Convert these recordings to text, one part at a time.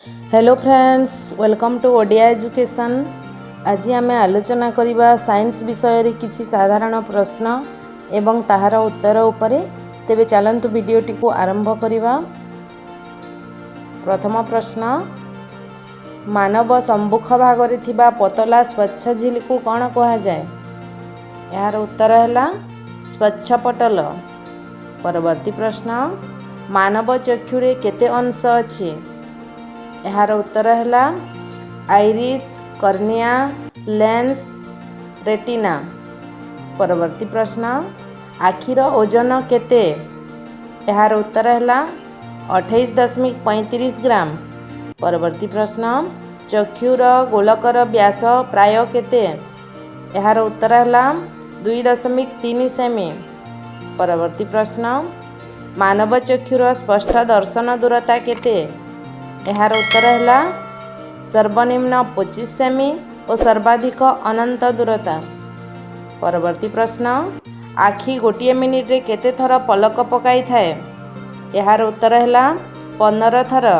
Hello friends, welcome to Odia education. आज आम आलोचना करवा साइंस विषय रे किछि साधारण प्रश्न एवं ताहार उत्तर उपरे। तेबे चलंतु वीडियोटी को आरंभ करवा। प्रथम प्रश्न, मानव सम्मुख भाग रे थिबा पतला स्वच्छ झिल को कौन कहा जाए? यार उत्तर है स्वच्छ पटल। परवर्ती प्रश्न, मानव चक्षुरे केते अंश अछि? यार उत्तर है आइरिस, कर्निया, लेंस, रेटिना। परवर्ती प्रश्न, आखिर ओजन केते? यार उत्तर है 28.35 ग्राम। परवर्ती प्रश्न, चक्षुर गोलकर व्यास प्राय केते? यार उत्तर है 2.3 सेमी। परवर्ती प्रश्न, मानव चक्षुर स्पष्ट दर्शन दूरता केते? यार उत्तर है सर्वनिम्न 25 सेमी और सर्वाधिक अनंत दूरता। परवर्ती प्रश्न, आखि गोटे मिनिट रे केते थर पलक पकाई थाए? यार उत्तर है 15 थर।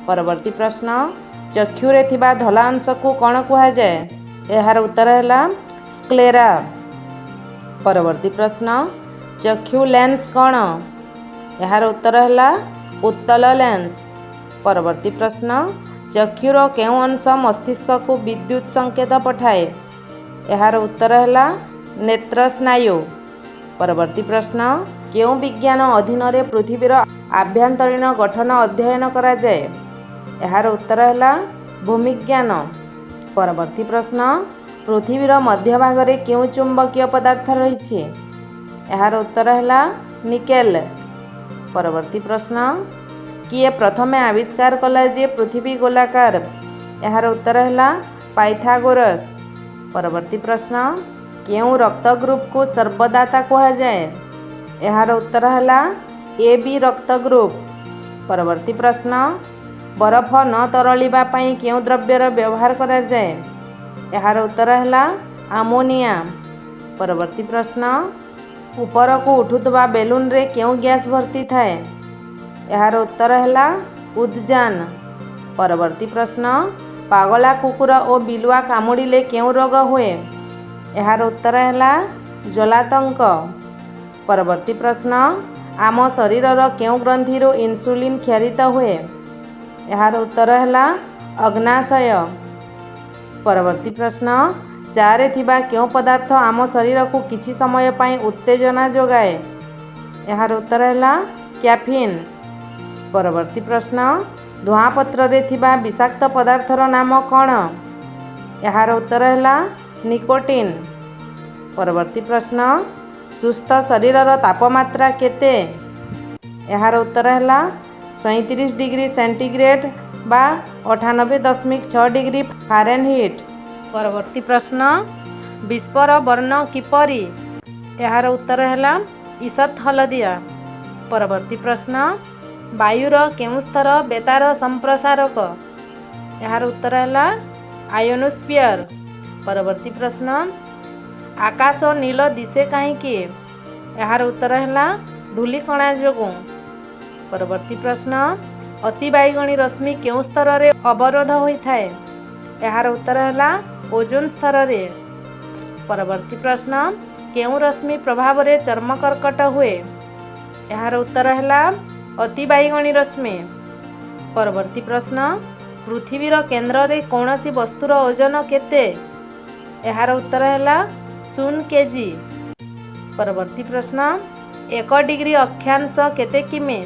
परवर्ती प्रश्न, चक्षुरे थिबा धला अंश को कौन कहा जाए? यार उत्तर है स्क्लेरा। परवर्ती प्रश्न, चक्षु लेंस कौन? यार उत्तर है उत्तल लेंस। परवर्ती प्रश्न, चक्षुर केउ अंश मस्तिष्क को विद्युत संकेत पठाए? यार उत्तर है नेत्र स्नायु। परवर्ती प्रश्न, केउ विज्ञान अधीन रे पृथ्वीर आभ्यंतरीण गठन अध्ययन करा जाए? यार उत्तर है भूमिज्ञान। परवर्ती प्रश्न, पृथ्वीर मध्य भाग रे केउ चुंबकीय पदार्थ रही? यार उत्तर है निकेल। परवर्ती प्रश्न, किए प्रथमे आविष्कार कला जे पृथ्वी गोलाकार? यार उत्तर है पाइथागोरस। परवर्ती प्रश्न, केउ रक्त ग्रुप को सर्वदाता कहा जाए? यार उत्तर है ए बी रक्त ग्रुप। परवर्ती प्रश्न, बरफ न तरलिबा पई केउ द्रव्यर व्यवहार करा जाए? यार उत्तर है आमोनिया। परवर्ती प्रश्न, ऊपर को उठुतबा बेलून रे केउ गैस भर्ती थाए? यार उत्तर है उद्जान। परवर्ती प्रश्न, पागला कुकुर और बिलुआ कामुड़िले केउ रोग हुए? यार उत्तर है जलातंक। परवर्ती प्रश्न, आम शरीरर केउ ग्रंथिरो इन्सुलिन क्षरित हुए? यार उत्तर है अग्नाशय। परवर्ती प्रश्न, चारे थिबा केउ पदार्थ आम शरीर को किछि समय पई उत्तेजना जोगाए? यार उत्तर है कैफीन। परवर्ती प्रश्न, धुआपत्र रे थिबा विषाक्त पदार्थर नाम कौन? यार उत्तर है निकोटिन। परवर्ती प्रश्न, सुस्थ शरीरर तापमात्रा केते? यार उत्तर है 37 डिग्री सेंटीग्रेड बा 98.6 डिग्री फारेनहीट। परवर्ती प्रश्न, विस्पर वर्ण किपरि? यार उत्तर है ईषत हलदिया। परवर्ती प्रश्न, वायुर केउ स्तर बेतार संप्रसारक? यार उत्तर है आयोनोस्फीयर। परवर्ती प्रश्न, आकाश नील दिशे कहीं? यार उत्तर है धूलिकणा जोगु। परवर्ती प्रश्न, अति बैगणी रश्मि केउ स्तर रे अवरोध होइथाए? यार उत्तर है ओजोन स्तर रे। परवर्ती प्रश्न, केउ रश्मि प्रभाव रे चर्म कर्कट हुए? यार उत्तर है अति बैगणी रश्मि। परवर्ती प्रश्न, पृथ्वीर केन्द्र रे कौनसी वस्तुर ओजन केते? यार उत्तर है 0 केजी। परवर्ती प्रश्न, 1 डिग्री अक्षांश केते किमी?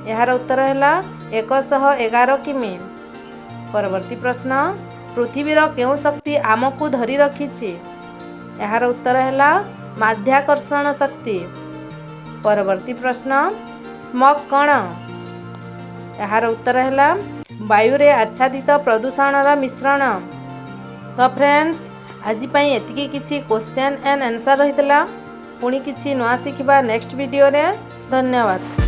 यार उत्तर है 111 किमी। परवर्ती प्रश्न, पृथ्वीर केउ शक्ति आमको धरी रखिछि? यार उत्तर है माध्याकर्षण शक्ति। परवर्ती प्रश्न, स्मॉग कौन? यार उत्तर है वायु रे आच्छादित प्रदूषणर मिश्रण। तो फ्रेंड्स, आज पई एतिकी किछि क्वेश्चन एंड आंसर रहितला। पुणी किछि नवा शिखिबा नेक्स्ट वीडियो रे। धन्यवाद।